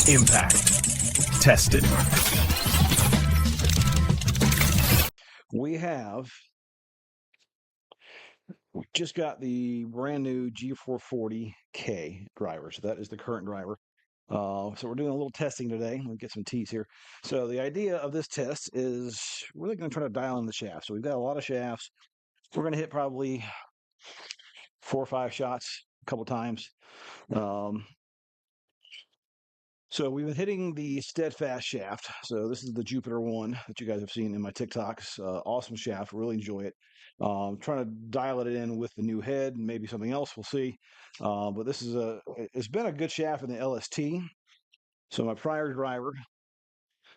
Impact. Tested. We just got the brand new G440K driver. So that is the current driver. So we're doing a little testing today. We'll get some tees here. So the idea of this test is really going to try to dial in the shaft. So we've got a lot of shafts. We're going to hit probably 4 or 5 shots a couple times. So we've been hitting the Steadfast shaft. So this is the Jupiter One that you guys have seen in my TikToks. Awesome shaft. Really enjoy it. Trying to dial it in with the new head and maybe something else. We'll see. But this is it's been a good shaft in the LST. So my prior driver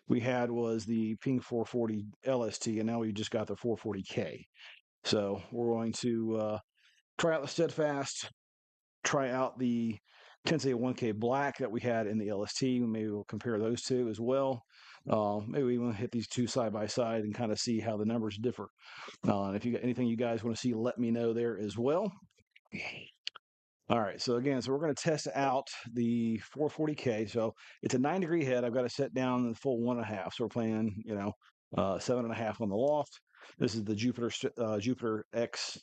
we had was the PING G440 LST, and now we just got the 440K. So we're going to try out the Steadfast, try out the Tensei 1K Black that we had in the LST. Maybe we'll compare those two as well. Maybe we want to hit these two side by side and kind of see how the numbers differ. If you got anything you guys want to see, let me know there as well. All right, so again, we're going to test out the 440K. So it's a 9-degree head. I've got to set down the full 1.5. So we're playing, 7.5 on the loft. This is the Jupiter X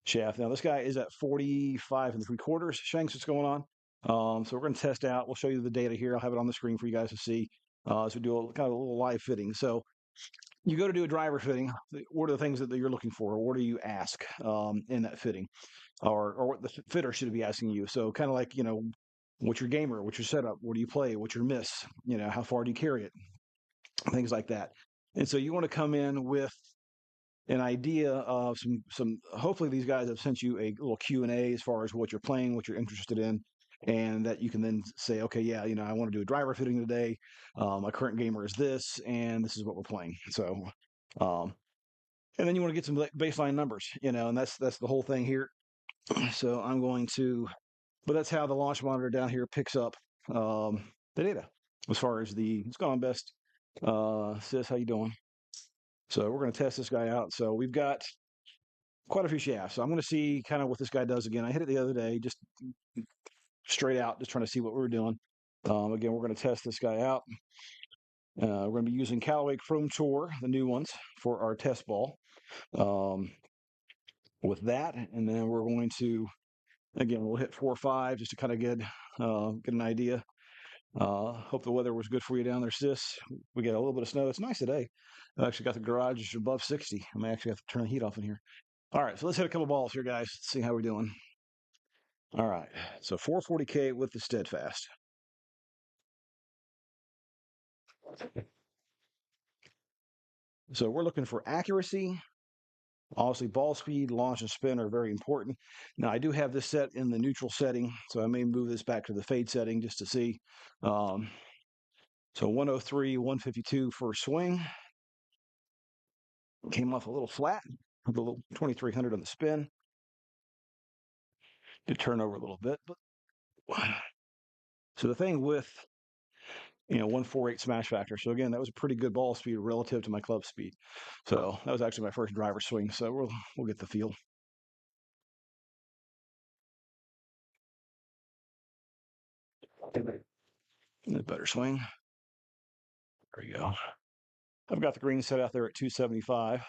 shaft. Now this guy is at 45 3/4 shanks. What's going on? So we're going to test out. We'll show you the data here. I'll have it on the screen for you guys to see. So we do kind of a little live fitting. So you go to do a driver fitting. What are the things that you're looking for? What do you ask in that fitting? Or what the fitter should be asking you. So kind of like, what's your gamer? What's your setup? What do you play? What's your miss? How far do you carry it? Things like that. And so you want to come in with an idea of some. Hopefully these guys have sent you a little Q&A as far as what you're playing, what you're interested in, and that you can then say, okay, yeah, I want to do a driver fitting today. My current gamer is this, and this is what we're playing. So, and then you want to get some baseline numbers, and that's the whole thing here. So I'm going to, but that's how the launch monitor down here picks up the data as far as what's going on best. Sis, how you doing? So we're going to test this guy out. So we've got quite a few shafts. So I'm going to see kind of what this guy does again. I hit it the other day, just straight out, just trying to see what we were doing. Again, we're going to test this guy out. We're going to be using Callaway Chrome Tour, the new ones, for our test ball. With that, and then we're going to, again, we'll hit 4 or 5 just to kind of get an idea. Hope the weather was good for you down there, sis. We got a little bit of snow. It's nice today. I actually got the garage above 60. I may actually have to turn the heat off in here. All right, so let's hit a couple balls here, guys. Let's see how we're doing. All right, so 440K with the Steadfast. So we're looking for accuracy. Obviously, ball speed, launch, and spin are very important. Now, I do have this set in the neutral setting, so I may move this back to the fade setting just to see. So 103, 152 first swing. Came off a little flat, with a little 2300 on the spin. Did turn over a little bit, but so the thing with 148 smash factor. So again, that was a pretty good ball speed relative to my club speed. So that was actually my first driver swing. So we'll get the feel. A better swing. There you go. I've got the green set out there at 275,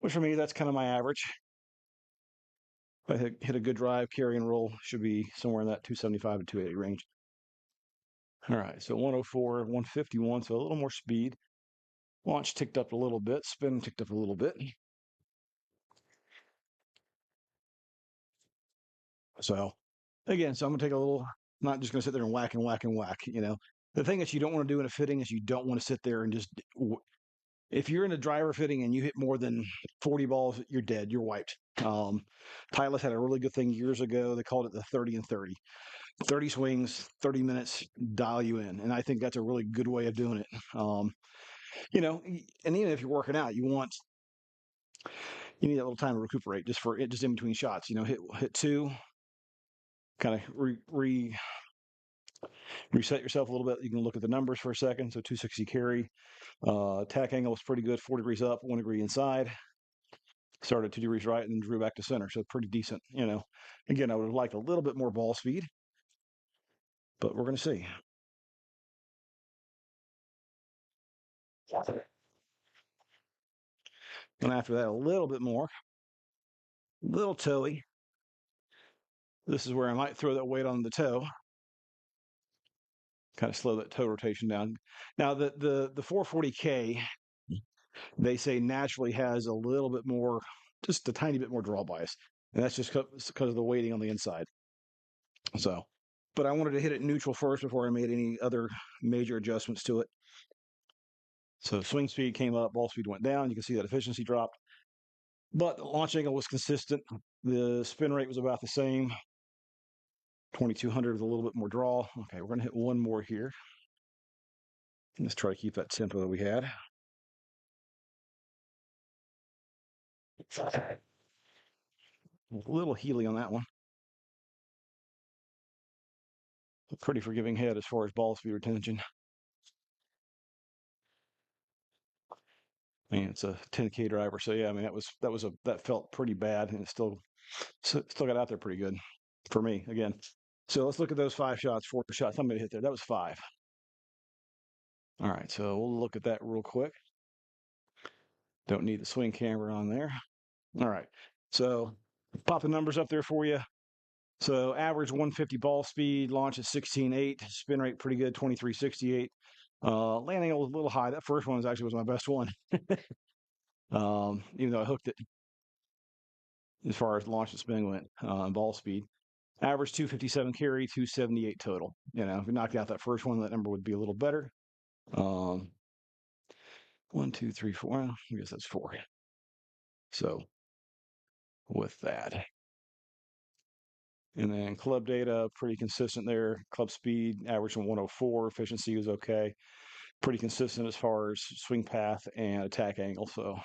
which for me, that's kind of my average. If I hit a good drive, carry and roll, should be somewhere in that 275 to 280 range. All right, so 104, 151, so a little more speed. Launch ticked up a little bit, spin ticked up a little bit. So again, I'm gonna take a little, not just gonna sit there and whack and whack and whack. The thing that you don't want to do in a fitting is you don't want to sit there and just, if you're in a driver fitting and you hit more than 40 balls, you're dead, you're wiped. Titleist had a really good thing years ago. They called it the 30 and 30. 30 swings, 30 minutes, dial you in. And I think that's a really good way of doing it. And even if you're working out, you need that little time to recuperate just in between shots. Hit 2, kind of reset yourself a little bit. You can look at the numbers for a second. So 260 carry. Attack angle was pretty good, 4 degrees up, 1 degree inside. Started 2 degrees right and then drew back to center. So pretty decent, Again, I would have liked a little bit more ball speed. but we're going to see. And after that, a little bit more, a little toey. This is where I might throw that weight on the toe, kind of slow that toe rotation down. Now, the 440K, they say naturally has a little bit more, just a tiny bit more draw bias. And that's just because of the weighting on the inside. So, but I wanted to hit it neutral first before I made any other major adjustments to it. So swing speed came up, ball speed went down. You can see that efficiency dropped. But the launch angle was consistent. The spin rate was about the same. 2200 with a little bit more draw. Okay, we're going to hit one more here. Let's try to keep that tempo that we had. A little heely on that one. A pretty forgiving head as far as ball speed retention. I mean, it's a 10K driver, so yeah. I mean, that felt pretty bad, and it still got out there pretty good for me again. So let's look at those 5 shots, 4 shots. I'm going to hit there. That was 5. All right, so we'll look at that real quick. Don't need the swing camera on there. All right, so pop the numbers up there for you. So average 150 ball speed, launch at 16.8, spin rate pretty good, 2368. Landing was a little high. That first one was my best one. Even though I hooked it as far as launch and spin went, ball speed. Average 257 carry, 278 total. You know, if we knocked out that first one, that number would be a little better. 1, 2, 3, 4. Well, I guess that's 4. So with that. And then club data, pretty consistent there. Club speed, average 104. Efficiency was okay. Pretty consistent as far as swing path and attack angle. So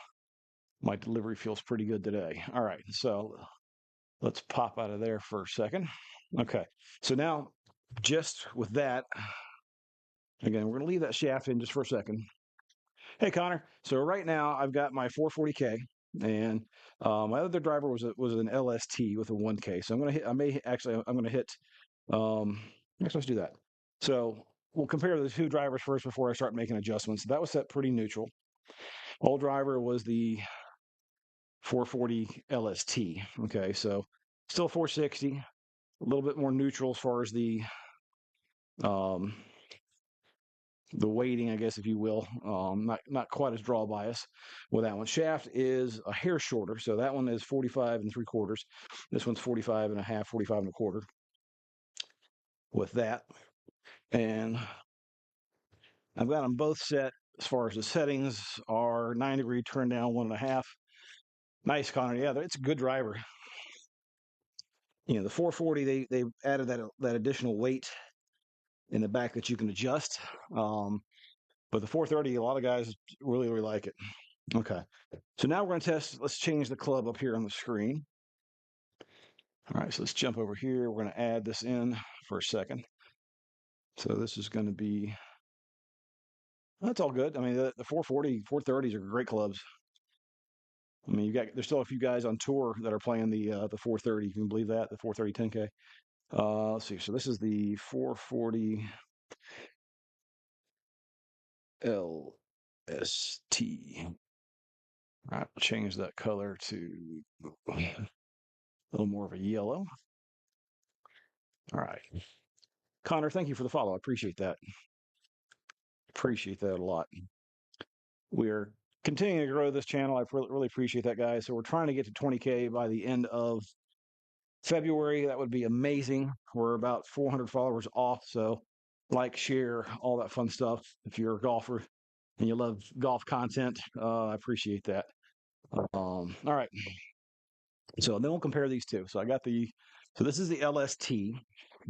my delivery feels pretty good today. All right, so let's pop out of there for a second. Okay, so now just with that, again, we're going to leave that shaft in just for a second. Hey, Connor. So right now I've got my 440K, and my other driver was an LST with a 1K. So I'm going to hit. Actually, let's do that. So we'll compare the 2 drivers first before I start making adjustments. That was set pretty neutral. Old driver was the 440 LST. Okay, so still 460, a little bit more neutral as far as um, the weighting, I guess, if you will. Not quite as draw bias with that one. Shaft is a hair shorter, so that one is 45 3/4. This one's 45 1/2, 45 1/4. With that, and I've got them both set as far as the settings are 9-degree turn down, 1.5. Nice, Connor. Yeah, it's a good driver. You know, the 440 they added that additional weight in the back that you can adjust. But the 430, a lot of guys really like it. Okay, so now we're going to test. Let's change the club up here on the screen. All right, so let's jump over here. We're going to add this in for a second. So this is going to be. That's all good. I mean, the 440, 430s are great clubs. I mean, there's still a few guys on tour that are playing the 430. You can believe that, the 430 10K. Let's see. So this is the 440 LST. All right, we'll change that color to a little more of a yellow. All right. Connor, thank you for the follow. I appreciate that. Appreciate that a lot. We're continuing to grow this channel. I really appreciate that, guys. So we're trying to get to 20K by the end of February. That would be amazing. We're about 400 followers off. So like, share, all that fun stuff. If you're a golfer and you love golf content, I appreciate that. All right. So then we'll compare these two. So so this is the LST.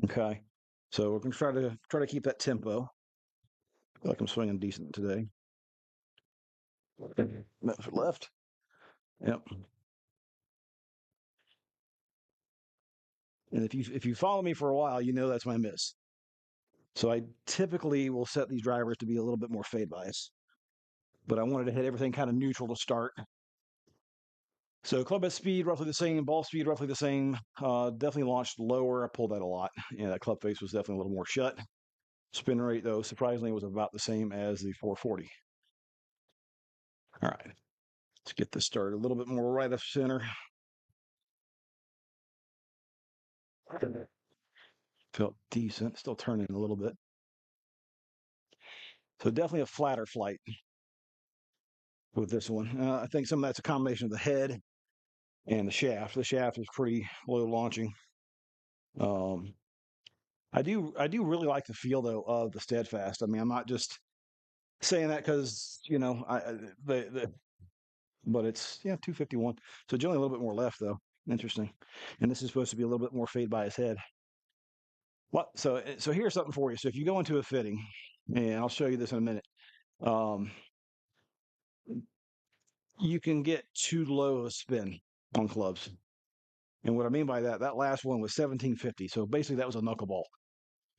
Okay. So we're going to try to keep that tempo. I feel like I'm swinging decent today. Left. Yep. And if you follow me for a while, you know that's my miss. So I typically will set these drivers to be a little bit more fade bias, but I wanted to hit everything kind of neutral to start. So club head speed roughly the same, ball speed roughly the same. Definitely launched lower. I pulled that a lot. Yeah, that club face was definitely a little more shut. Spin rate though, surprisingly, was about the same as the 440. All right, let's get this started a little bit more right of center. Felt decent, still turning a little bit. So definitely a flatter flight with this one. I think some of that's a combination of the head and the shaft. The shaft is pretty low launching. Um, I do really like the feel though of the Steadfast. I mean, I'm not just saying that because but it's 251. So generally a little bit more left though. Interesting. And this is supposed to be a little bit more fade by his head. What? So here's something for you. So if you go into a fitting, and I'll show you this in a minute. Um, you can get too low a spin on clubs. And what I mean by that, that last one was 1750. So basically that was a knuckleball.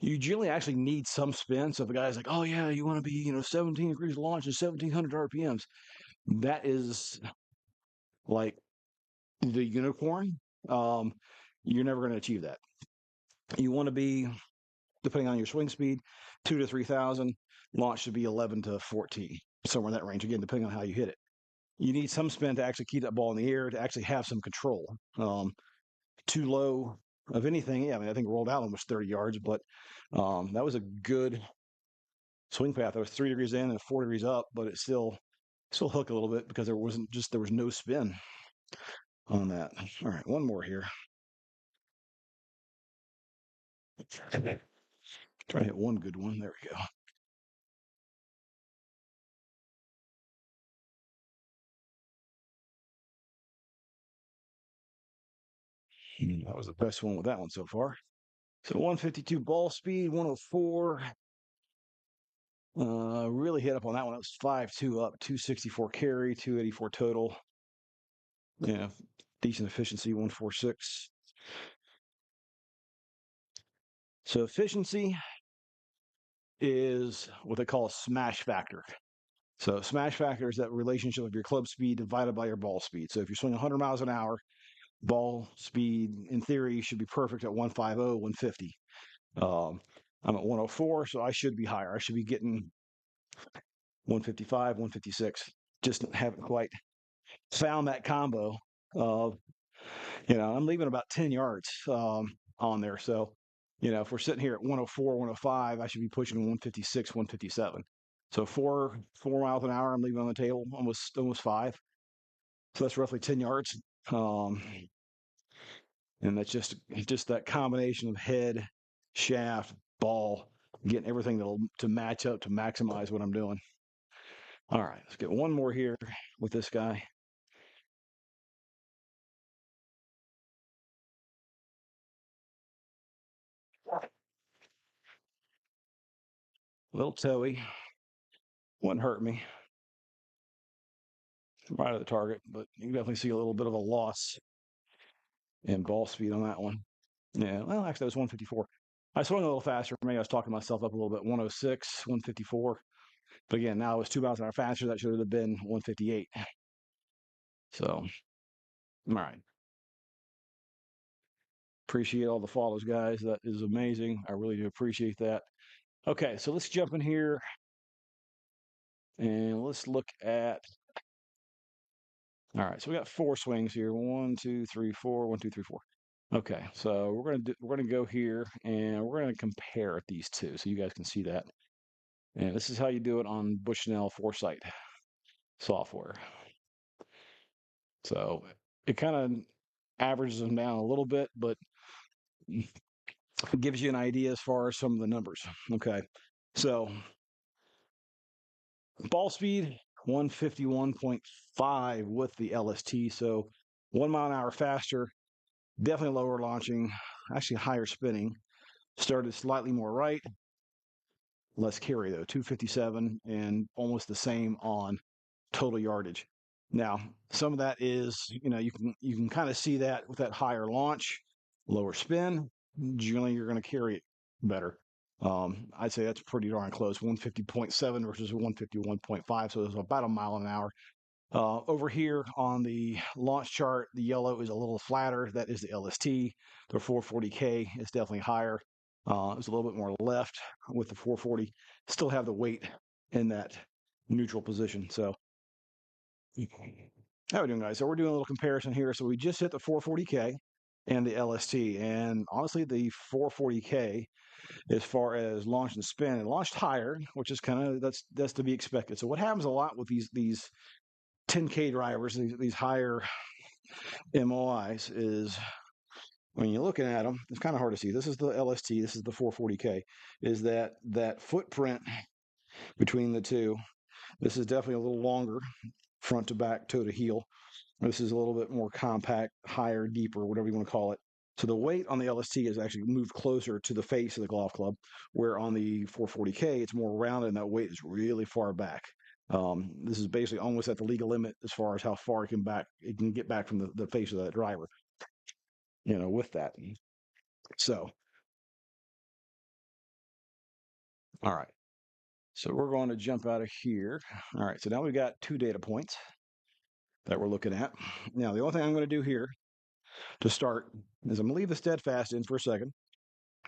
You generally actually need some spin. So if the guy's like, oh yeah, you want to be, 17 degrees launch and 1700 RPMs, that is like the unicorn. Um, you're never going to achieve that. You want to be, depending on your swing speed, 2 to 3,000. Launch should be 11 to 14, somewhere in that range. Again, depending on how you hit it. You need some spin to actually keep that ball in the air, to actually have some control. Too low of anything. Yeah, I mean, I think Rolled Allen was 30 yards, but that was a good swing path. I was 3 degrees in and 4 degrees up, but it still hooked a little bit because there was no spin on that. All right, one more here. Try to hit one good one. There we go. That was the best one with that one so far. So 152 ball speed, 104. Really hit up on that one. It was 5.2 up, 264 carry, 284 total. Yeah, decent efficiency, 146. So efficiency is what they call a smash factor. So smash factor is that relationship of your club speed divided by your ball speed. So if you're swinging 100 miles an hour, ball speed in theory should be perfect at 150, 150. I'm at 104, so I should be higher. I should be getting 155, 156. Just haven't quite found that combo. I'm leaving about 10 yards on there. So, if we're sitting here at 104, 105, I should be pushing 156, 157. So four miles an hour, I'm leaving on the table, almost 5. So that's roughly 10 yards. Um, and that's just that combination of head, shaft, ball, getting everything to match up to maximize what I'm doing. All right, let's get one more here with this guy. A little toey, wouldn't hurt me. Right at the target, but you can definitely see a little bit of a loss in ball speed on that one. Yeah, well, actually, that was 154. I swung a little faster. Maybe I was talking myself up a little bit. 106, 154. But again, now it was 2 miles an hour faster. That should have been 158. So, all right. Appreciate all the follows, guys. That is amazing. I really do appreciate that. Okay, so let's jump in here and let's look at. All right, so we got 4 swings here. 1, 2, 3, 4. 1, 2, 3, 4. Okay, so we're gonna go here and we're gonna compare these two so you guys can see that. And this is how you do it on Bushnell Foresight software. So it kind of averages them down a little bit, but it gives you an idea as far as some of the numbers. Okay, so ball speed 151.5 with the LST, so 1 mile an hour faster, definitely lower launching, actually higher spinning. Started slightly more right, less carry though, 257, and almost the same on total yardage. Now, some of that is, you can kind of see that with that higher launch, lower spin. Generally, you're going to carry it better. I'd say that's pretty darn close. 150.7 versus 151.5, so it's about a mile an hour Over here on the launch chart, the yellow is a little flatter. That is the LST. The 440K is definitely higher. It's a little bit more left with the 440. Still have the weight in that neutral position. So, how are we doing, guys? So we're doing a little comparison here. So we just hit the 440K and the LST. And honestly, the 440K, as far as launch and spin, it launched higher, which is kind of that's to be expected. So what happens a lot with these 10K drivers, these higher MOIs, is when you're looking at them, it's kind of hard to see. This is the LST, this is the 440K. Is that footprint between the two? This is definitely a little longer, front to back, toe to heel. This is a little bit more compact, higher, deeper, whatever you want to call it. So the weight on the LST is actually moved closer to the face of the golf club, where on the 440K, it's more rounded and that weight is really far back. This is basically almost at the legal limit as far as how far it can get back from the face of that driver, with that. So, all right. So we're going to jump out of here. All right. So now we've got 2 data points that we're looking at. Now, the only thing I'm going to do here to start is I'm going to leave the steadfast in for a second,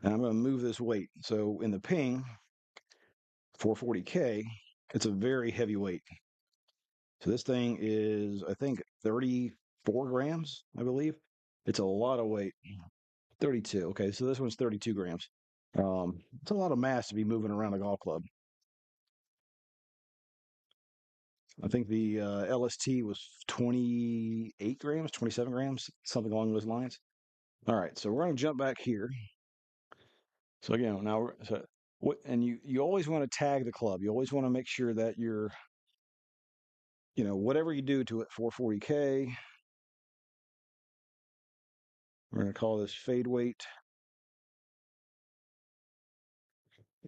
and I'm going to move this weight. So in the PING 440K, it's a very heavy weight. So this thing is, I think, 34 grams, I believe. It's a lot of weight. 32. Okay, so this one's 32 grams. It's a lot of mass to be moving around a golf club. I think the LST was 28 grams, 27 grams, something along those lines. All right, so we're going to jump back here. So again, and you always want to tag the club. You always want to make sure that you're, whatever you do to it, 440K. We're going to call this fade weight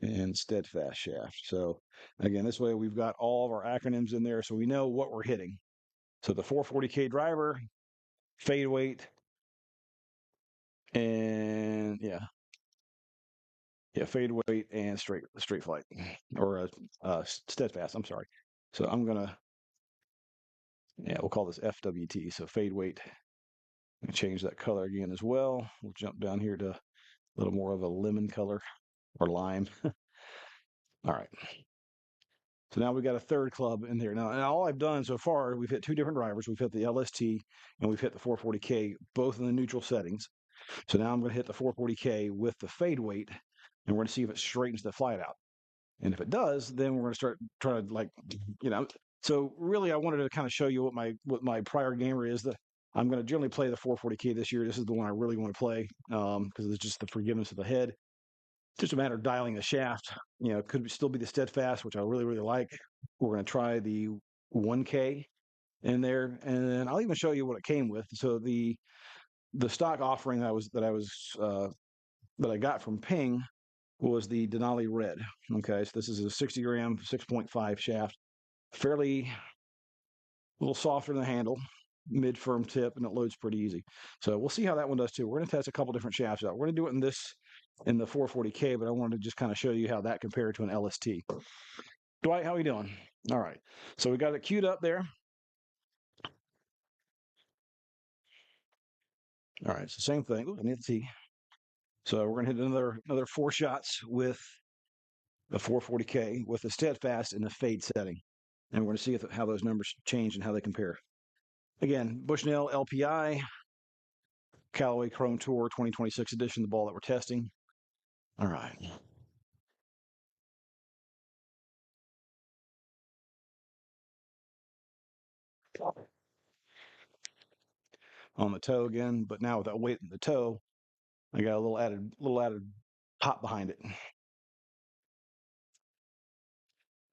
and steadfast shaft. So again, this way we've got all of our acronyms in there so we know what we're hitting. So the 440K driver, fade weight, and fade weight and straight flight, or steadfast. I'm sorry. So I'm gonna we'll call this FWT. So fade weight. Change that color again as well. We'll jump down here to a little more of a lemon color or lime. All right. So now we've got a third club in there. Now, all I've done so far, we've hit 2 different drivers. We've hit the LST and we've hit the 440K, both in the neutral settings. So now I'm going to hit the 440K with the fade weight, and we're going to see if it straightens the flight out. And if it does, then we're going to start trying to So really, I wanted to kind of show you what my prior gamer is. That I'm going to generally play the 440K this year. This is the one I really want to play because it's just the forgiveness of the head. Just a matter of dialing the shaft. It could still be the steadfast, which I really, really like. We're going to try the 1K in there, and then I'll even show you what it came with. So the stock offering that I got from Ping was the Denali Red. Okay, so this is a 60 gram 6.5 shaft, fairly a little softer in the handle, mid firm tip, and it loads pretty easy. So we'll see how that one does too. We're going to test a couple different shafts out. We're going to do it in the 440K, but I wanted to just kind of show you how that compared to an LST. Dwight, how are you doing? All right. So we got it queued up there. All right. It's the same thing. Ooh, I need to see. So we're going to hit another 4 shots with the 440K with the steadfast in the fade setting. And we're going to see how those numbers change and how they compare. Again, Bushnell LPI, Callaway Chrome Tour 2026 edition, the ball that we're testing. All right. On the toe again, but now without weight in the toe, I got a little added pop behind it.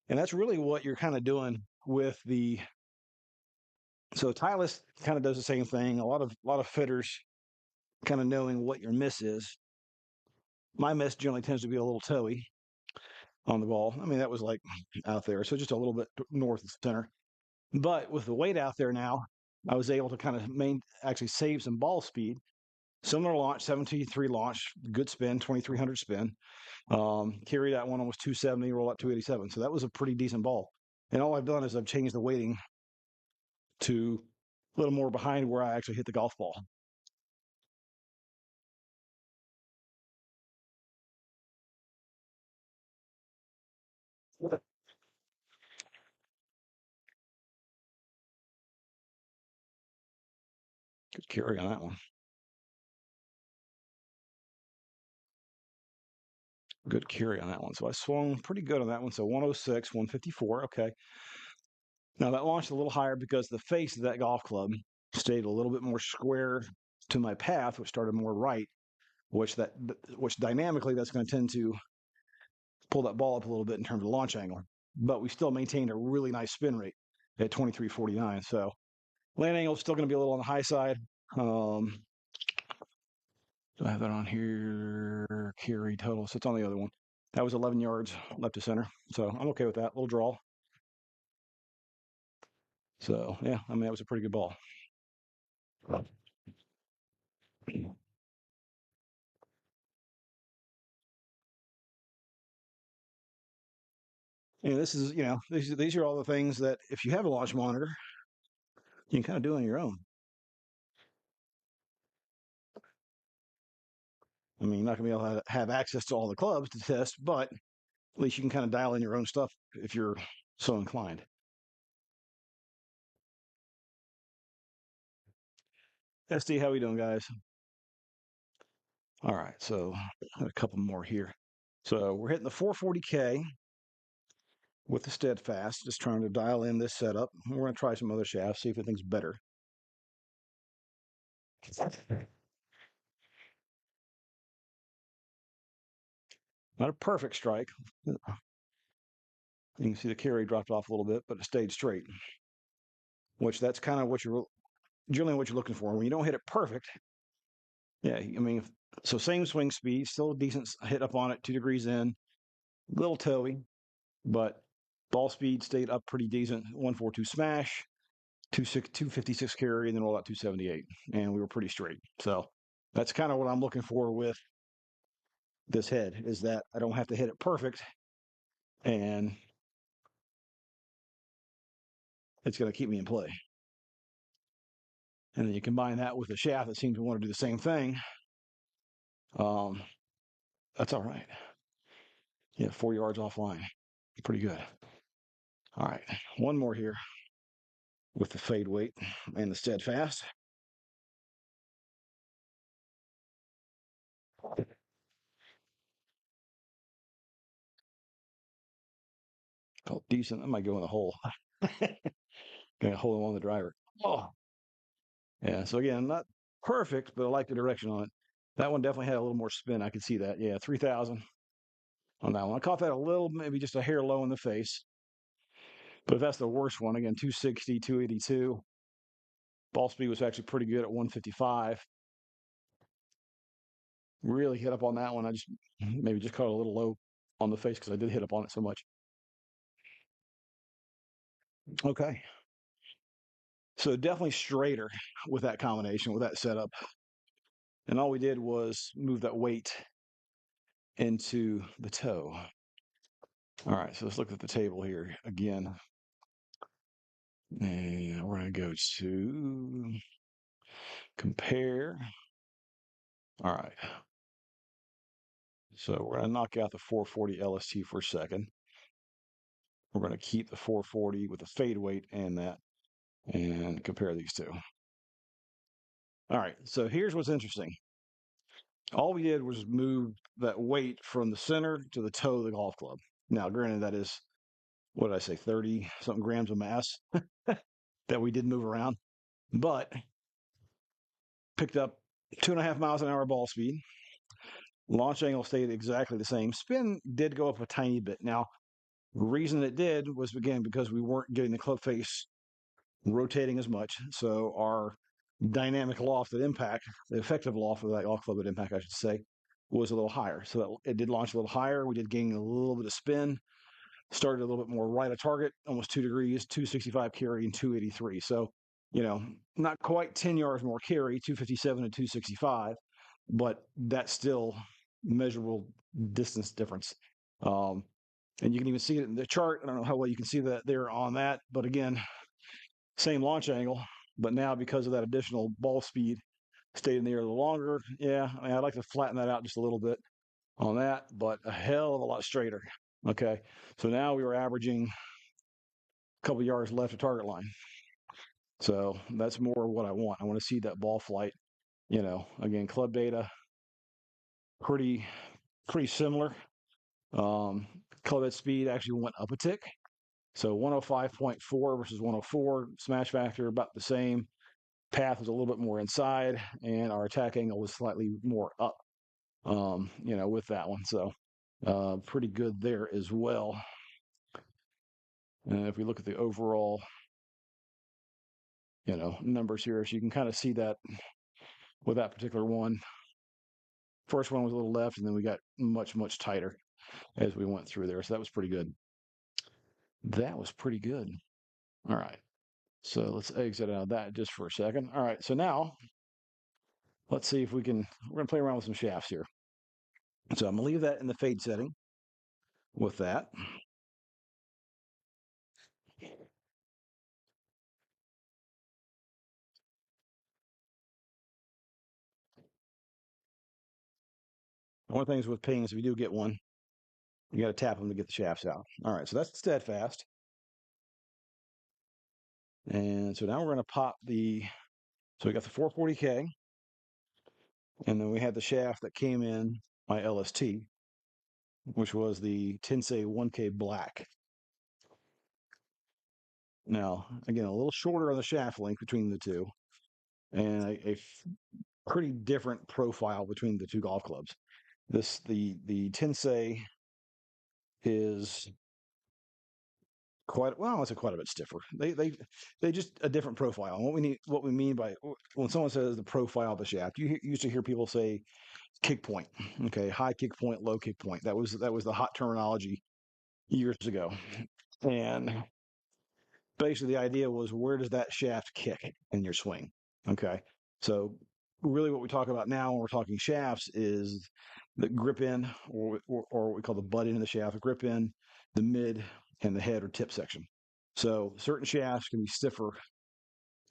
And that's really what you're kind of doing with the. So Titleist kind of does the same thing. A lot of fitters kind of knowing what your miss is. My miss generally tends to be a little toey on the ball. I mean, that was like out there, so just a little bit north of center. But with the weight out there now, I was able to kind of actually save some ball speed. Similar launch, 723 launch, good spin, 2300 spin. Carry that one almost 270, roll out 287. So that was a pretty decent ball. And all I've done is I've changed the weighting to a little more behind where I actually hit the golf ball. Good carry on that one. Good carry on that one. So I swung pretty good on that one. So 106, 154. Okay. Now that launched a little higher because the face of that golf club stayed a little bit more square to my path, which started more right, which dynamically that's going to tend to pull that ball up a little bit in terms of launch angle. But we still maintained a really nice spin rate at 2349. So land angle is still going to be a little on the high side. Do I have that on here? Carry total. So it's on the other one. That was 11 yards left to center. So I'm okay with that. Little draw. So yeah, I mean, that was a pretty good ball. And this is, these are all the things that if you have a launch monitor, you can kind of do on your own. I mean, you're not going to be able to have access to all the clubs to test, but at least you can kind of dial in your own stuff if you're so inclined. SD, how we doing, guys? All right, so a couple more here. So we're hitting the 440K with the Steadfast, just trying to dial in this setup. We're going to try some other shafts, see if anything's better. Not a perfect strike. You can see the carry dropped off a little bit, but it stayed straight, which that's kind of what you're generally what you're looking for. When you don't hit it perfect, yeah, I mean, so same swing speed, still a decent hit up on it, 2 degrees in, little toey, but ball speed stayed up pretty decent. 142 smash, 256 carry, and then roll out 278, and we were pretty straight. So that's kind of what I'm looking for with this head, is that I don't have to hit it perfect, and it's going to keep me in play. And then you combine that with a shaft that seems to want to do the same thing. That's all right. Yeah, 4 yards offline. Pretty good. All right, one more here with the fade weight and the Steadfast. Felt decent. I might go in the hole. Gonna hold on the driver. Oh, yeah. So again, not perfect, but I like the direction on it. That one definitely had a little more spin. I could see that. Yeah, 3,000 on that one. I caught that a little, maybe just a hair low in the face. But if that's the worst one, again, 260, 282. Ball speed was actually pretty good at 155. Really hit up on that one. I just maybe just caught a little low on the face because I did hit up on it so much. Okay. So definitely straighter with that combination, with that setup. And all we did was move that weight into the toe. All right, so let's look at the table here again. And we're going to go to compare. All right. So we're going to knock out the 440 LST for a second. We're going to keep the 440 with the fade weight and that, and compare these two. All right, so here's what's interesting. All we did was move that weight from the center to the toe of the golf club. Now, granted, that is, what did I say, 30 something grams of mass that we did move around, but picked up 2.5 miles an hour ball speed. Launch angle stayed exactly the same. Spin did go up a tiny bit. Now, the reason it did was, again, because we weren't getting the club face rotating as much. So our dynamic loft at impact, the effective loft of that golf club at impact, I should say, was a little higher. So it did launch a little higher. We did gain a little bit of spin. Started a little bit more right of target, almost 2 degrees, 265 carry and 283. So, not quite 10 yards more carry, 257 and 265, but that's still measurable distance difference. And you can even see it in the chart. I don't know how well you can see that there on that, but again, same launch angle, but now because of that additional ball speed, stayed in the air a little longer. Yeah, I mean, I'd like to flatten that out just a little bit on that, but a hell of a lot straighter. Okay, so now we were averaging a couple yards left of target line. So that's more what I want. I want to see that ball flight. Again, club data pretty pretty similar. Um, Club head speed actually went up a tick. So 105.4 versus 104, smash factor about the same. Path was a little bit more inside, and our attack angle was slightly more up. With that one, so pretty good there as well. And if we look at the overall, numbers here, so you can kind of see that with that particular one. First one was a little left, and then we got much tighter as we went through there. So that was pretty good. That was pretty good. All right. So let's exit out of that just for a second. All right. So now let's see if we're going to play around with some shafts here. So I'm going to leave that in the fade setting with that. One of the things with pings, if you do get one, you got to tap them to get the shafts out. All right. So that's the Steadfast. And so now we're going to pop so we got the 440K, and then we had the shaft that came in my LST, which was the Tensei 1K Black. Now, again, a little shorter on the shaft length between the two, and a pretty different profile between the two golf clubs. The Tensei is quite well. I say quite a bit stiffer. They just a different profile. And what we mean by when someone says the profile of the shaft, you used to hear people say kick point. Okay, high kick point, low kick point. That was the hot terminology years ago, and basically the idea was where does that shaft kick in your swing? Okay, so really what we talk about now when we're talking shafts is the grip in, or what we call the butt end of the shaft, the grip in, the mid, and the head or tip section. So certain shafts can be stiffer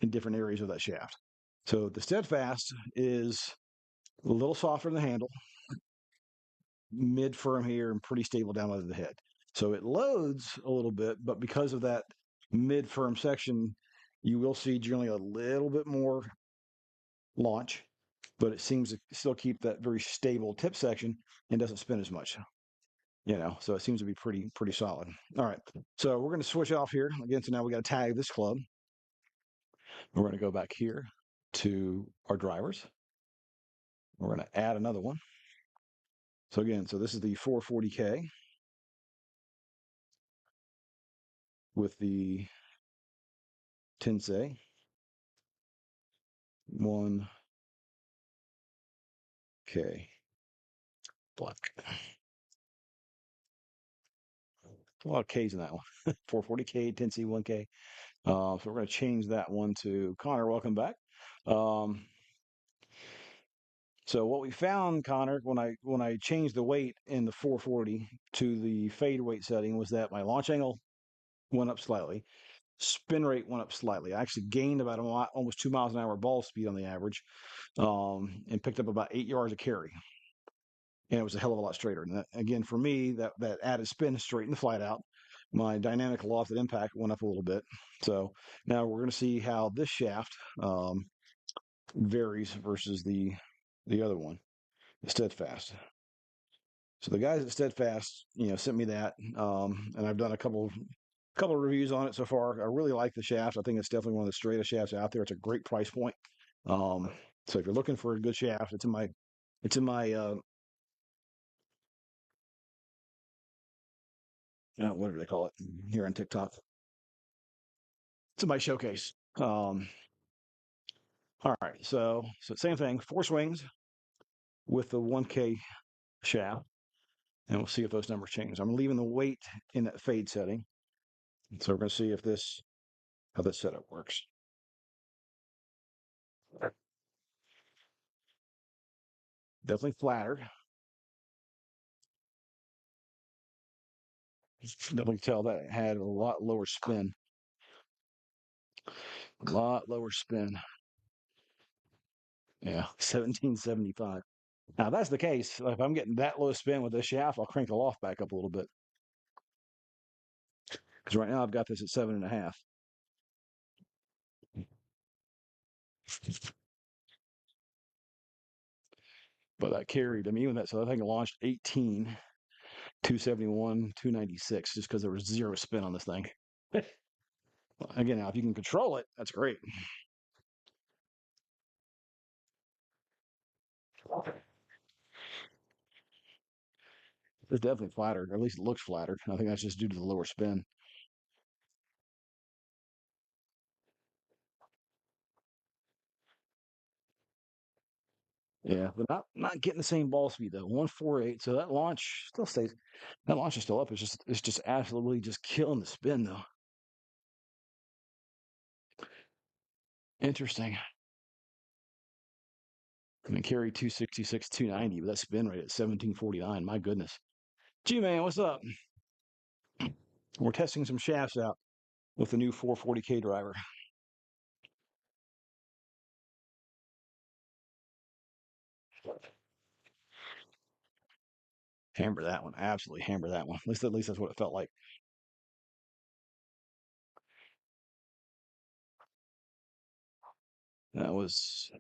in different areas of that shaft. So the Steadfast is a little softer in the handle, mid firm here, and pretty stable down under the head. So it loads a little bit, but because of that mid firm section, you will see generally a little bit more launch, but it seems to still keep that very stable tip section and doesn't spin as much. So it seems to be pretty solid. All right, so we're going to switch off here again. So now we got to tag this club. We're going to go back here to our drivers. We're going to add another one. So again, this is the 440K with the Tensei 1K black. A lot of K's in that one. 440K, Tensei 1K. So we're going to change that one to Connor. Welcome back. So what we found, Connor, when I changed the weight in the 440 to the fade weight setting was that my launch angle went up slightly, spin rate went up slightly. I actually gained about almost 2 miles an hour ball speed on the average, and picked up about 8 yards of carry. And it was a hell of a lot straighter. And that, again, for me, that added spin straightened the flight out. My dynamic loft at impact went up a little bit. So now we're going to see how this shaft varies versus the other one, the Steadfast. So the guys at Steadfast, sent me that, and I've done a couple of reviews on it so far. I really like the shaft. I think it's definitely one of the straightest shafts out there. It's a great price point. So if you're looking for a good shaft, it's in my what do they call it here on TikTok? It's in my showcase. All right, so same thing, 4 swings with the 1K shaft, and we'll see if those numbers change. I'm leaving the weight in that fade setting, so we're going to see if how this setup works. Definitely flatter. Definitely tell that it had a lot lower spin. A lot lower spin. Yeah, 1775. Now, if that's the case, if I'm getting that low spin with this shaft, I'll crank the loft back up a little bit. Because right now I've got this at 7.5. But that carried. I mean, even that, so I think it launched 18, 271, 296, just because there was zero spin on this thing. Again, now if you can control it, that's great. It's definitely flattered, or at least it looks flattered. I think that's just due to the lower spin. Yeah, but not getting the same ball speed though. 148. So that launch still stays. That launch is still up. It's just absolutely just killing the spin though. Interesting. I mean, carry 266, 290, but that spin rate at 1749. My goodness. G man, what's up? We're testing some shafts out with the new 440K driver. Hammer that one. Absolutely hammer that one. At least that's what it felt like. That was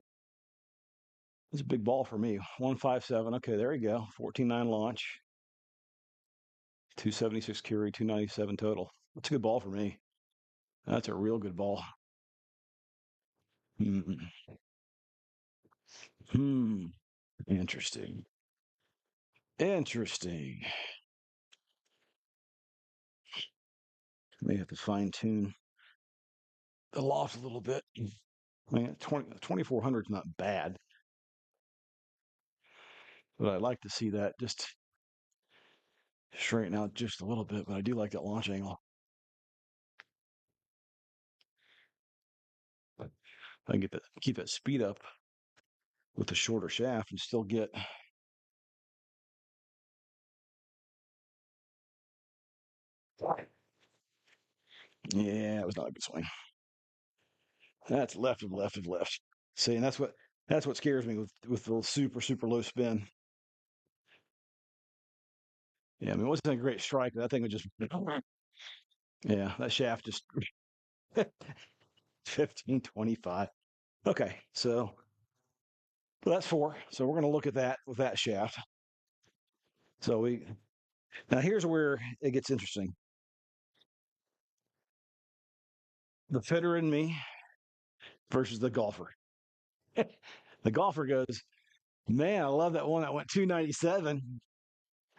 a big ball for me. 157. Okay, there we go. 14.9 launch. 276 carry, 297 total. That's a good ball for me. That's a real good ball. Hmm. Hmm. Interesting. Interesting. May have to fine tune the loft a little bit. I mean, 2400 is not bad, but I'd like to see that just straighten out just a little bit. But I do like that launch angle. But if I can keep that speed up with the shorter shaft and still get. Yeah, it was not a good swing. That's left of left of left. See, and that's what scares me with the super low spin. Yeah, I mean, it wasn't a great strike. That thing was just. Yeah, that shaft just 1525. Okay, so well, that's four. So we're going to look at that with that shaft. So now here's where it gets interesting. The fitter in me versus the golfer. The golfer goes, man, I love that one that went 297,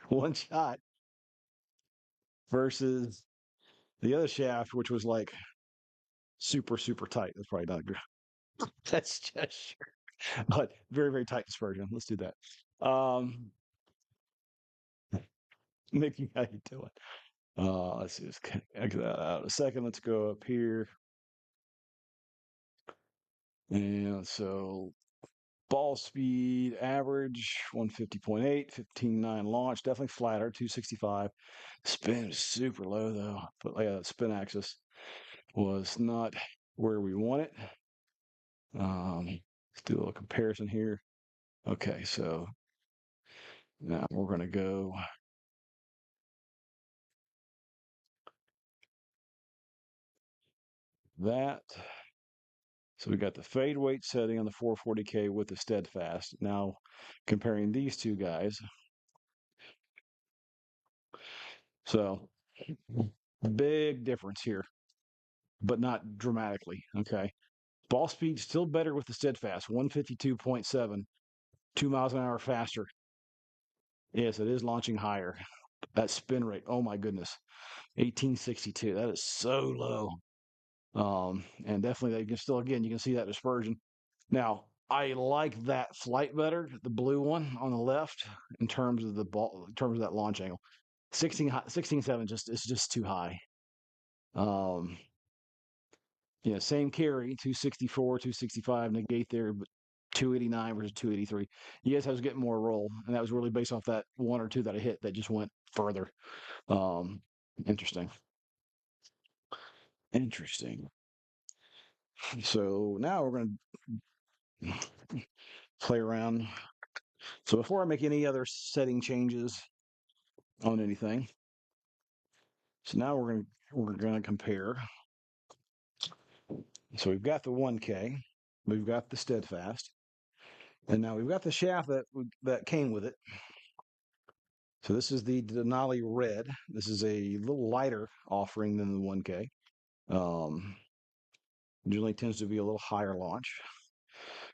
one shot, versus the other shaft, which was like super tight. That's probably not good. That's just, but very tight dispersion. Let's do that. Mickey, how you doing? Let's see, let's exit that out a second. Let's go up here. And so ball speed average 150.8, 15.9 launch, definitely flatter, 265. Spin is super low though. But yeah, that spin axis was not where we want it. Let's do a little comparison here. Okay, so now we're going to go that. So we got the fade weight setting on the 440K with the Steadfast. Now comparing these two guys. So big difference here, but not dramatically. Okay. Ball speed still better with the Steadfast, 152.7, 2 miles an hour faster. Yes, it is launching higher. That spin rate, oh my goodness, 1862. That is so low. And definitely, you can still, again, you can see that dispersion. Now, I like that flight better, the blue one on the left, in terms of the ball, in terms of that launch angle. 16.7 just is just too high. Um, yeah, same carry, 264, 265, negate there, but 289 versus 283. Yes, I was getting more roll, and that was really based off that one or two that I hit that just went further. Um, interesting. Interesting. So now we're going to play around. So before I make any other setting changes on anything, so now we're going to compare. So we've got the 1K, we've got the Steadfast, and now we've got the shaft that came with it. So this is the Denali Red. This is a little lighter offering than the 1K. Generally tends to be a little higher launch.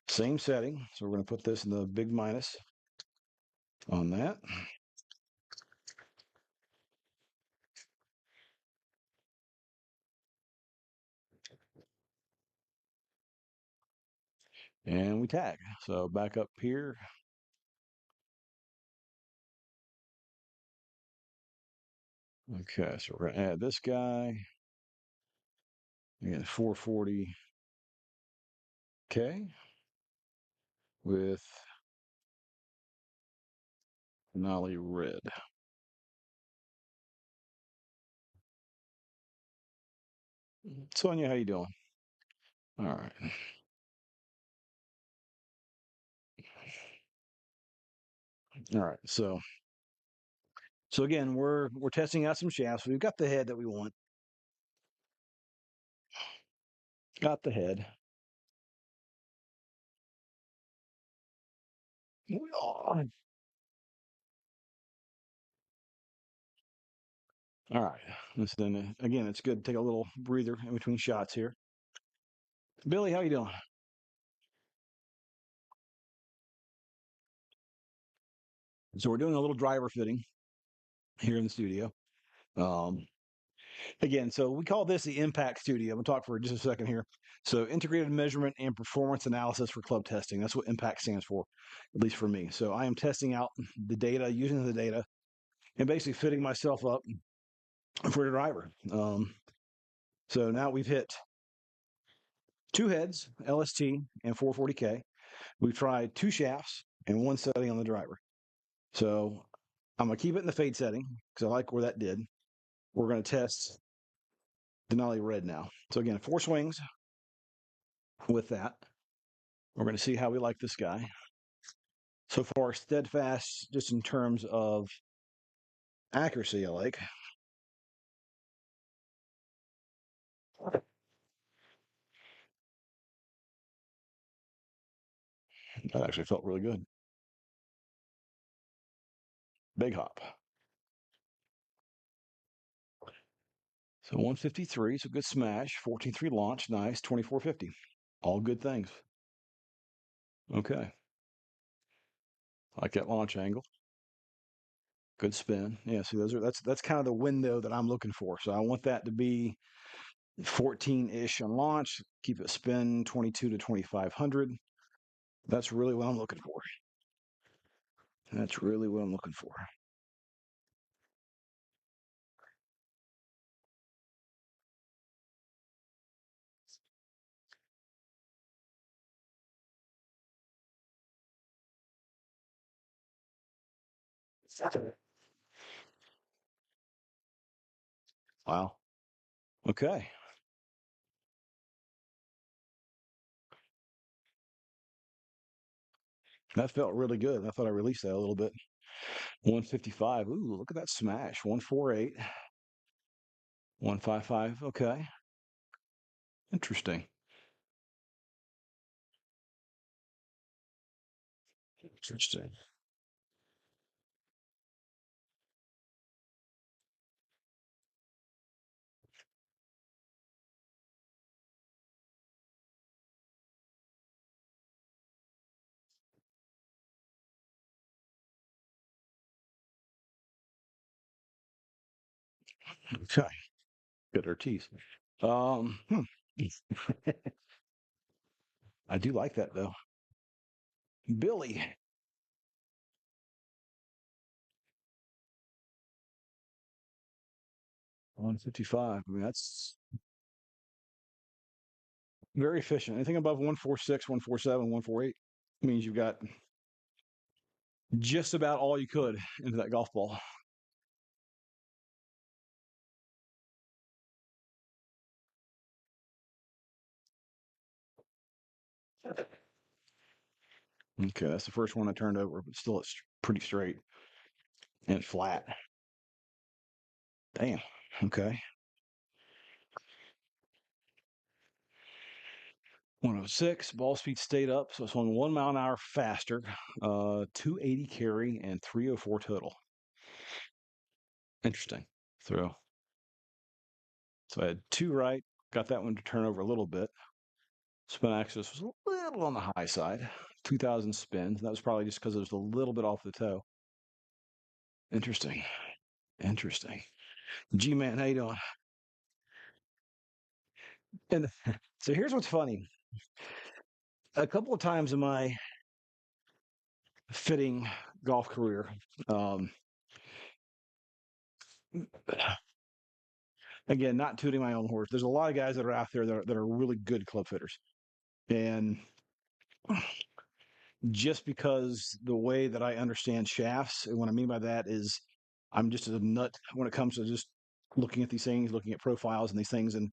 Same setting. So we're going to put this in the big minus on that. And we tag. So back up here. Okay, so we're going to add this guy. Again, 440K with Denali Red. Sonia, how you doing? All right. All right. So again, we're testing out some shafts. We've got the head that we want. Got the head. All right. Then again, it's good to take a little breather in between shots here. Billy, how you doing? So we're doing a little driver fitting here in the studio. Um, Again, so we call this the Impact Studio. I'm going to talk for just a second here. So, integrated measurement and performance analysis for club testing. That's what Impact stands for, at least for me. So, I am testing out the data, using the data, and basically fitting myself up for the driver. So, now we've hit two heads, LST and 440K. We've tried two shafts and one setting on the driver. So, I'm going to keep it in the fade setting because I like where that did. We're going to test Denali Red now. So, again, four swings with that. We're going to see how we like this guy. So far, Steadfast, just in terms of accuracy, I like. That actually felt really good. Big hop. So 153, so good smash. 14.3 launch, nice. 24.50. All good things. Okay. I like that launch angle. Good spin. Yeah, see that's kind of the window that I'm looking for. So I want that to be 14-ish on launch. Keep it spin 22 to 2500. That's really what I'm looking for. That's really what I'm looking for. Wow. Okay. That felt really good. I thought I released that a little bit. 155. Ooh, look at that smash. 148. 155. Okay. Interesting. Interesting. Okay. Good our teeth. Hmm. I do like that though. Billy. 155. I mean, that's very efficient. Anything above 146, 147, 148 means you've got just about all you could into that golf ball. Okay, that's the first one I turned over, but still it's pretty straight and flat. Damn. Okay. 106, ball speed stayed up, so it swung 1 mile an hour faster, 280 carry and 304 total. Interesting throw. So I had two right, got that one to turn over a little bit. Spin axis was a little on the high side, 2,000 spins. That was probably just because it was a little bit off the toe. Interesting. Interesting. G-Man, how you doing? And so here's what's funny. A couple of times in my fitting golf career, um, again, not tooting my own horse. There's a lot of guys that are out there that are really good club fitters. And just because the way that I understand shafts, and what I mean by that is I'm just a nut when it comes to just looking at these things, looking at profiles and these things, and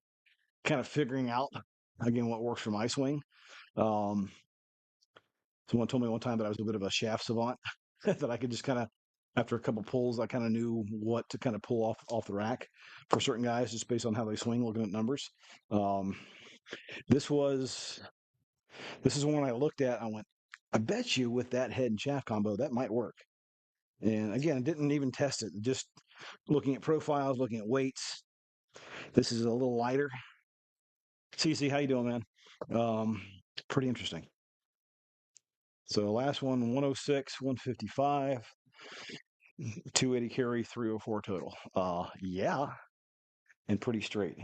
kind of figuring out, again, what works for my swing. Um, Someone told me one time that I was a bit of a shaft savant, that I could just kind of, after a couple pulls, I kind of knew what to kind of pull off the rack for certain guys, just based on how they swing, looking at numbers. Um, this was this is one I looked at. I went, I bet you with that head and shaft combo that might work. And again, I didn't even test it. Just looking at profiles, looking at weights. This is a little lighter. CC, how you doing, man? Um, Pretty interesting. So last one, 106, 155. 280 carry, 304 total. Yeah, and pretty straight.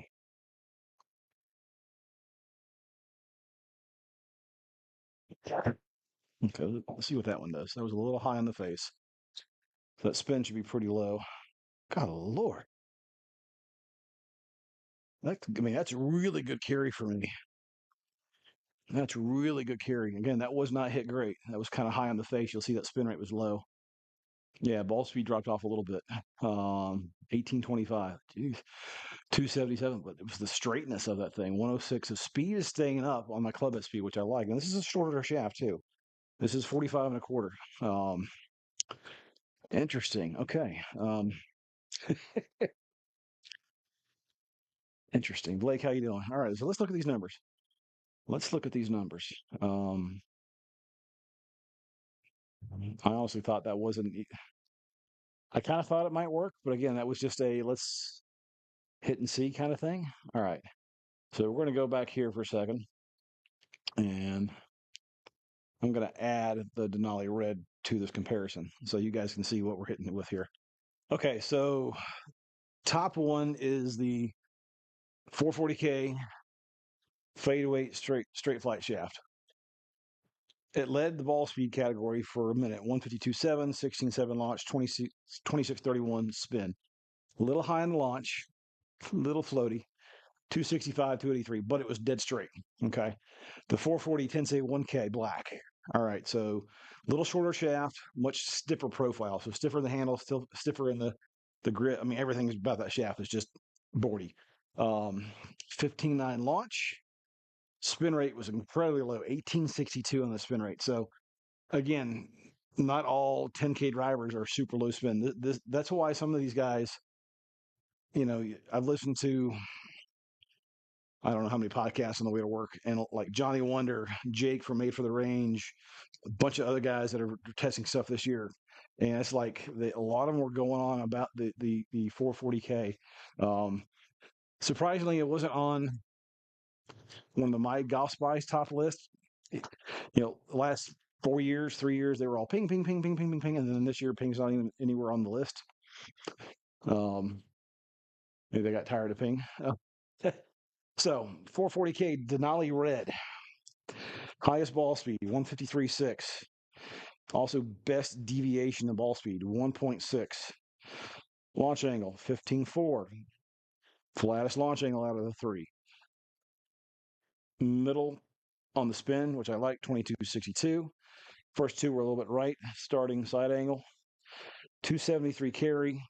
Okay, let's see what that one does. That was a little high on the face. So that spin should be pretty low. God Lord. I mean, that's really good carry for me. That's really good carry. Again, that was not hit great. That was kind of high on the face. You'll see that spin rate was low. Yeah, ball speed dropped off a little bit. 1825. Jeez. 277, but it was the straightness of that thing. 106. The speed is staying up on my club head speed, which I like. And this is a shorter shaft too. This is 45 and a quarter. Um, Interesting. Okay. Interesting. Blake, how you doing? All right. So let's look at these numbers. Let's look at these numbers. Um, I honestly thought that wasn't. I kind of thought it might work, but again, that was just a let's hit and see kind of thing. All right. So we're going to go back here for a second, and I'm going to add the Denali Red to this comparison so you guys can see what we're hitting it with here. Okay. So top one is the 440K fadeaway straight flight shaft. It led the ball speed category for a minute. 152.7, 16.7 launch, 26.31 spin. A little high on the launch, little floaty. 265, 283, but it was dead straight. Okay. The 440 Tensei 1K black. All right. So little shorter shaft, much stiffer profile. So stiffer in the handle, still stiffer in the grip. I mean, everything about that shaft is just boardy. 15.9 launch. Spin rate was incredibly low, 1862 on the spin rate. So again, not all 10K drivers are super low spin. That's why some of these guys, I've listened to, I don't know how many podcasts on the way to work, and like Johnny Wonder, Jake from Made for the Range, a bunch of other guys that are testing stuff this year. And it's like a lot of them were going on about the 440K. Surprisingly, it wasn't on one of the My Golf Spies top list. Last 4 years, 3 years, they were all ping, ping, ping, ping, ping, ping, ping, and then this year, ping's not even anywhere on the list. Maybe they got tired of ping. So 440K Denali Red, highest ball speed 153.6. Also best deviation of ball speed 1.6. Launch angle 15.4. Flattest launch angle out of the three. Middle on the spin, which I like, 22.62. First two were a little bit right. Starting side angle 273 carry.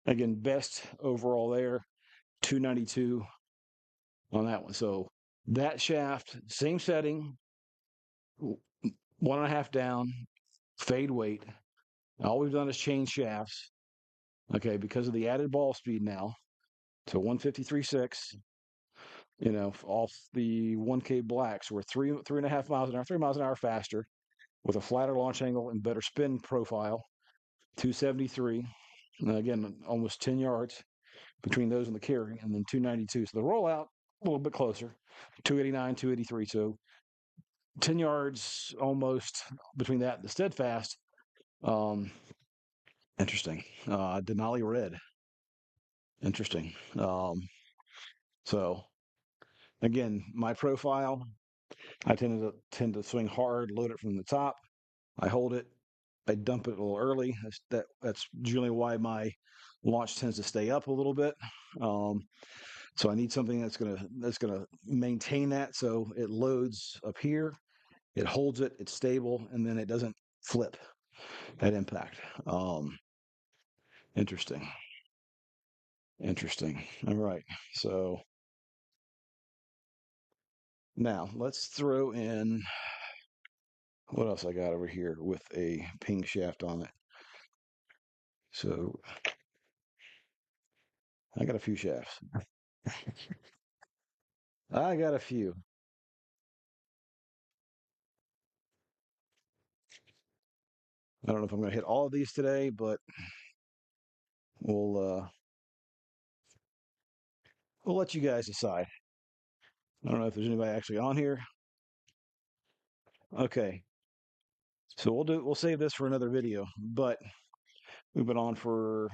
Again, best overall there, 292 on that one. So that shaft, same setting, 1.5 down, fade weight. All we've done is change shafts. Okay, because of the added ball speed now to 153.6, off the 1K blacks, we're 3.5 miles an hour, 3 miles an hour faster with a flatter launch angle and better spin profile. 273. Again, almost 10 yards between those and the carry, and then 292. So the rollout a little bit closer, 289, 283. So 10 yards almost between that and the Steadfast. Um, Interesting. Denali Red. Interesting. So again, my profile, I tend to swing hard, load it from the top. I hold it. I dump it a little early. That's generally why my launch tends to stay up a little bit. Um, so I need something that's gonna maintain that. So it loads up here, it holds it, it's stable, and then it doesn't flip at impact. Interesting. Interesting. All right. So now let's throw in what else I got over here with a ping shaft on it. So I got a few shafts. I got a few. I don't know if I'm going to hit all of these today, but we'll uh, we'll let you guys decide. I don't know if there's anybody actually on here. Okay, so we'll save this for another video, but we've been on for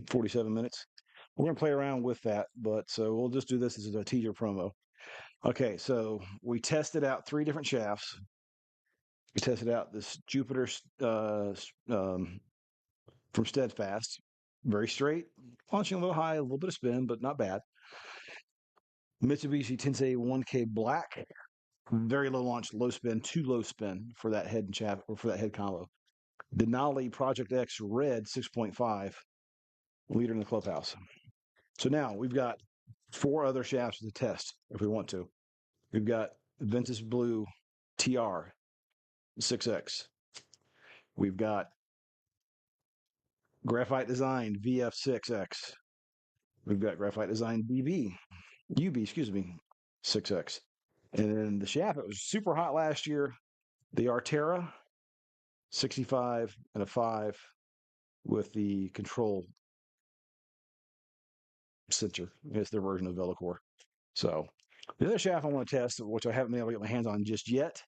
47 minutes. We're gonna play around with that, but so we'll just do this as a teaser promo. Okay, so we tested out 3 different shafts. We tested out this Jupiter from Steadfast, very straight, launching a little high, a little bit of spin, but not bad. Mitsubishi Tensei 1K Black, very low launch, low spin, too low spin for that head and shaft or for that head combo. Denali Project X Red 6.5, leader in the clubhouse. So now we've got 4 other shafts to test if we want to. We've got Ventus Blue TR 6X. We've got Graphite Design VF6X. We've got Graphite Design UB, excuse me, 6X. And then the shaft that was super hot last year, the Artera 65 and a 5 with the control sensor. It's their version of Velocore. So the other shaft I want to test, which I haven't been able to get my hands on just yet,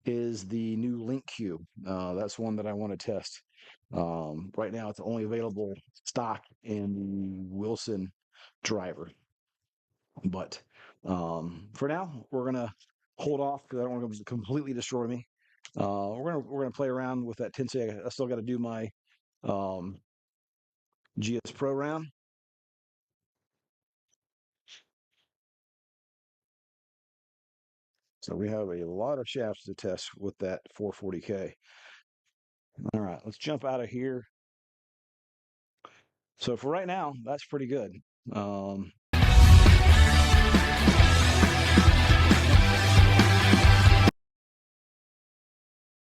is the new Link Q. That's one that I want to test. Right now, it's only available stock in the Wilson driver. But for now, we're gonna hold off because I don't want to completely destroy me. We're gonna play around with that Tensei. I still got to do my um, GS Pro round. So we have a lot of shafts to test with that 440K. All right, let's jump out of here. So for right now, that's pretty good.